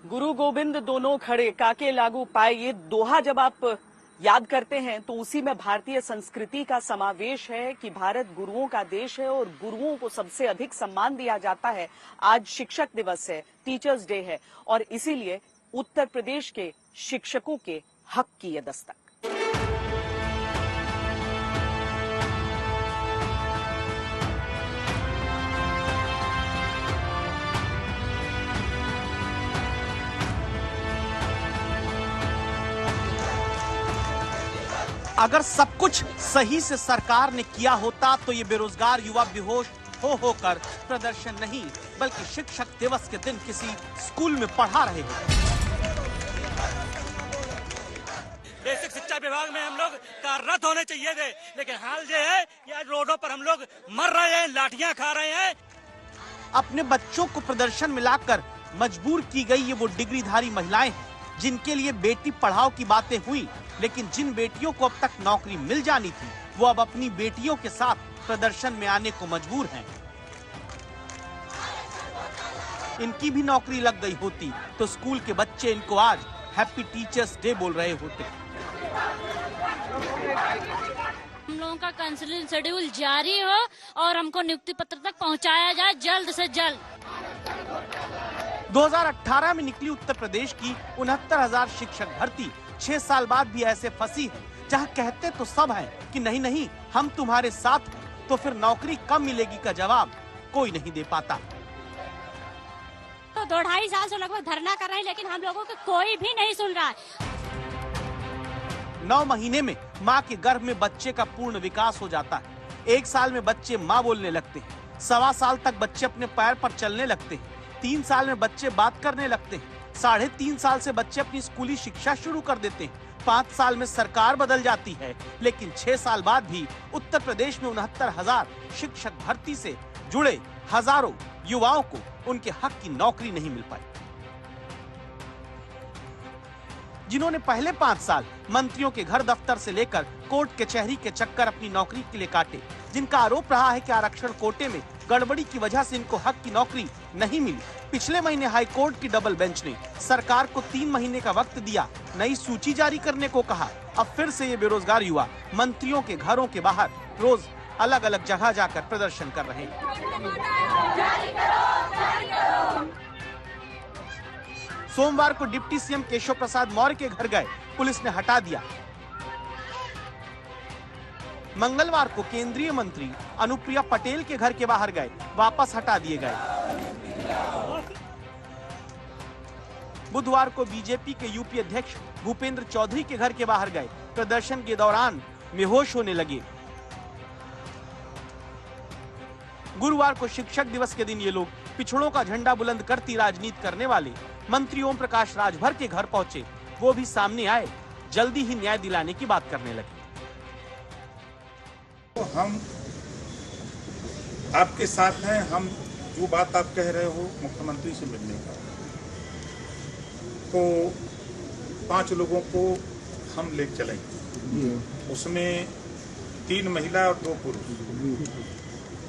गुरु गोविंद दोनों खड़े काके लागू पाए, ये दोहा जब आप याद करते हैं तो उसी में भारतीय संस्कृति का समावेश है कि भारत गुरुओं का देश है और गुरुओं को सबसे अधिक सम्मान दिया जाता है। आज शिक्षक दिवस है, टीचर्स डे है और इसीलिए उत्तर प्रदेश के शिक्षकों के हक की ये दस्तक। अगर सब कुछ सही से सरकार ने किया होता तो ये बेरोजगार युवा बेहोश होकर प्रदर्शन नहीं बल्कि शिक्षक दिवस के दिन किसी स्कूल में पढ़ा रहे होते। बेसिक शिक्षा विभाग में हम लोग कार्यरत होने चाहिए थे, लेकिन हाल ये है कि आज रोडों पर हम लोग मर रहे हैं, लाठियां खा रहे हैं। अपने बच्चों को प्रदर्शन में लाकर मजबूर की गई ये वो डिग्रीधारी महिलाएं हैं जिनके लिए बेटी पढ़ाओ की बातें हुई, लेकिन जिन बेटियों को अब तक नौकरी मिल जानी थी वो अब अपनी बेटियों के साथ प्रदर्शन में आने को मजबूर हैं। इनकी भी नौकरी लग गई होती तो स्कूल के बच्चे इनको आज हैप्पी टीचर्स डे बोल रहे होते। हम लोगों का काउंसलिंग शेड्यूल जारी हो और हमको नियुक्ति पत्र तक पहुंचाया जाए जल्द से जल्द। 2018 में निकली उत्तर प्रदेश की 69,000 शिक्षक भर्ती 6 साल बाद भी ऐसे फंसी है जहां कहते तो सब हैं कि नहीं नहीं हम तुम्हारे साथ हैं, तो फिर नौकरी कब मिलेगी का जवाब कोई नहीं दे पाता। तो 2-2.5 साल से लगभग धरना कर रहे हैं लेकिन हम लोगों को कोई भी नहीं सुन रहा है। 9 महीने में माँ के गर्भ में बच्चे का पूर्ण विकास हो जाता है। 1 साल में बच्चे माँ बोलने लगते हैं, 1.25 साल तक बच्चे अपने पैर पर चलने लगते हैं, 3 साल में बच्चे बात करने लगते हैं, 3.5 साल से बच्चे अपनी स्कूली शिक्षा शुरू कर देते हैं, 5 साल में सरकार बदल जाती है, लेकिन 6 साल बाद भी उत्तर प्रदेश में 69,000 शिक्षक भर्ती से जुड़े हजारों युवाओं को उनके हक की नौकरी नहीं मिल पाई। जिन्होंने पहले 5 साल मंत्रियों के घर दफ्तर से लेकर कोर्ट कचहरी के चक्कर अपनी नौकरी के लिए काटे, जिनका आरोप रहा है कि आरक्षण कोटे में गड़बड़ी की वजह से इनको हक की नौकरी नहीं मिली। पिछले महीने हाई कोर्ट की डबल बेंच ने सरकार को 3 महीने का वक्त दिया, नई सूची जारी करने को कहा। अब फिर से ये बेरोजगार युवा मंत्रियों के घरों के बाहर रोज अलग अलग जगह जाकर प्रदर्शन कर रहे हैं। सोमवार को डिप्टी सीएम केशव प्रसाद मौर्य के घर गए, पुलिस ने हटा दिया। मंगलवार को केंद्रीय मंत्री अनुप्रिया पटेल के घर के बाहर गए, वापस हटा दिए गए। बुधवार को बीजेपी के यूपी अध्यक्ष भूपेंद्र चौधरी के घर के बाहर गए, प्रदर्शन के दौरान बेहोश होने लगे। गुरुवार को शिक्षक दिवस के दिन ये लोग पिछड़ों का झंडा बुलंद करती राजनीति करने वाले मंत्री ओम प्रकाश राजभर के घर पहुंचे, वो भी सामने आए, जल्दी ही न्याय दिलाने की बात करने लगे। तो हम आपके साथ हैं, हम जो बात आप कह रहे हो मुख्यमंत्री से मिलने का, तो 5 लोगों को हम ले चलेंगे, उसमें 3 महिला और 2 पुरुष,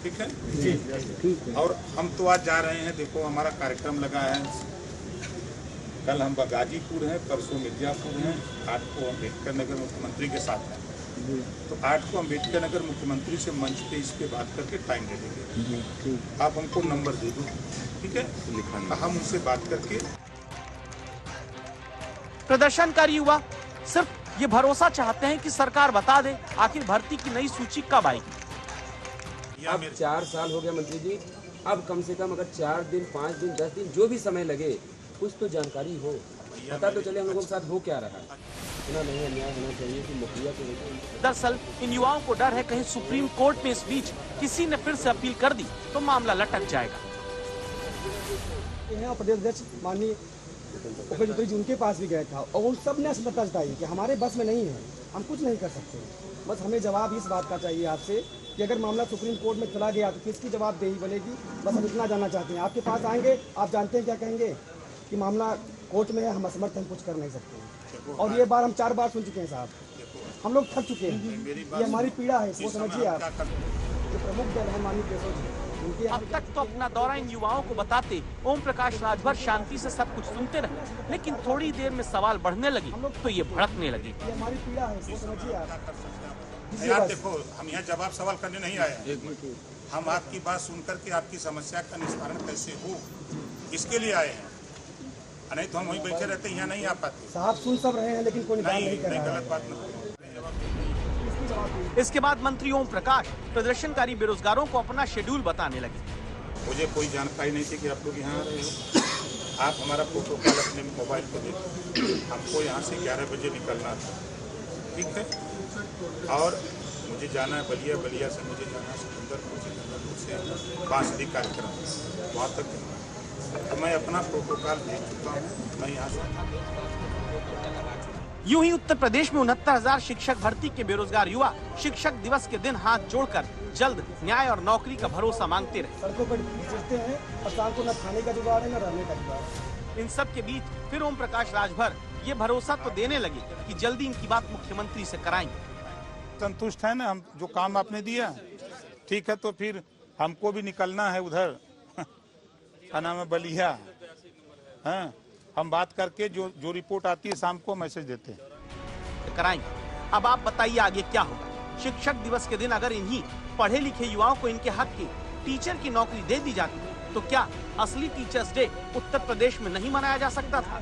ठीक है जी। और हम तो आज जा रहे हैं, देखो हमारा कार्यक्रम लगा है, कल हम गाजीपुर हैं, परसों मिर्जापुर हैं, 8 को अम्बेडकर नगर मुख्यमंत्री के साथ हैं, तो 8 को अम्बेडकर नगर मुख्यमंत्री से मंच पे इस पे बात करके टाइम दे देंगे। आप हमको नंबर दे दो, ठीक है, हम उनसे बात करके। प्रदर्शनकारी युवा सिर्फ ये भरोसा चाहते हैं कि सरकार बता दे आखिर भर्ती की नई सूची कब आएगी। अब 4 साल हो गया मंत्री जी, अब कम से कम अगर 4 दिन 5 दिन 10 दिन जो भी समय लगे कुछ तो जानकारी हो, पता तो चले हम लोगों के साथ हो क्या रहा है। इतना नहीं अन्याय होना चाहिए कि मुखिया को। दरअसल इन युवाओं को डर है कहीं सुप्रीम कोर्ट में इस बीच किसी ने फिर से अपील कर दी तो मामला लटक जाएगा। प्रदेश अध्यक्ष माननीय उपेंद्र जी उनके पास भी गया था और उन सब ने स्पष्टता जताई कि हमारे बस में नहीं है, हम कुछ नहीं कर सकते। बस हमें जवाब इस बात का चाहिए आपसे कि अगर मामला सुप्रीम कोर्ट में चला गया तो किसकी जवाबदेही बनेगी, बस हम इतना जानना चाहते हैं। आपके पास आएंगे, आप जानते हैं क्या कहेंगे कि मामला कोर्ट में है, हम असमर्थ, हम कुछ कर नहीं सकते। और ये बार हम 4 बार सुन चुके हैं साहब, हम लोग थक चुके हैं, ये हमारी पीड़ा है, इसको समझिए आप। जो प्रमुख दल है माननीय केशव जी, अब तक तो अपना दौरा इन युवाओं को बताते ओम प्रकाश राजभर शांति से सब कुछ सुनते रहे, लेकिन थोड़ी देर में सवाल बढ़ने लगे तो ये भड़कने लगे। ये हमारी पीड़ा है, इसको समझिए आप। यार देखो, हम यहाँ जवाब सवाल करने नहीं आए हैं। हम आपकी बात सुनकर के आपकी समस्या का निस्तारण कैसे हो इसके लिए आए हैं, नहीं तो हम वहीं बैठे रहते, यहाँ नहीं आ पाते। साहब सुन सब रहे हैं लेकिन कोई निदान नहीं कर रहा है। गलत बात नहीं। इसके बाद मंत्री ओम प्रकाश प्रदर्शनकारी बेरोजगारों को अपना शेड्यूल बताने लगे। मुझे कोई जानकारी नहीं थी कि आप लोग यहाँ आ रहे हो। आप हमारा प्रोटोकॉल अपने मोबाइल पर देखो। हमको यहाँ से 11 बजे निकलना था, ठीक है, और मुझे जाना है बलिया, बलिया से मुझे जाना है सिकंदरपुर, सिकंदरपुर से बांसुरी कार्यक्रम, वहाँ तक तो मैं अपना प्रोटोकॉल भेज चुका हूँ। मैं यहाँ से यूं ही उत्तर प्रदेश में 69,000 शिक्षक भर्ती के बेरोजगार युवा शिक्षक दिवस के दिन हाथ जोड़कर जल्द न्याय और नौकरी का भरोसा मांगते रहे। सड़कों पर गिरते हैं और शाम को न खाने का जुगाड़ है न रहने का जुगाड़ है। इन सब के बीच फिर ओम प्रकाश राजभर ये भरोसा तो देने लगे कि जल्दी इनकी बात मुख्यमंत्री से कराएंगे। संतुष्ट है ना, हम जो काम आपने दिया, ठीक है, तो फिर हमको भी निकलना है उधर, क्या नाम है, बलिया। हाँ, हम बात करके जो रिपोर्ट आती है शाम को मैसेज देते हैं, कराएंगे। अब आप बताइए आगे क्या होगा। शिक्षक दिवस के दिन अगर इन्हीं पढ़े लिखे युवाओं को इनके हक की टीचर की नौकरी दे दी जाती तो क्या असली टीचर्स डे उत्तर प्रदेश में नहीं मनाया जा सकता था?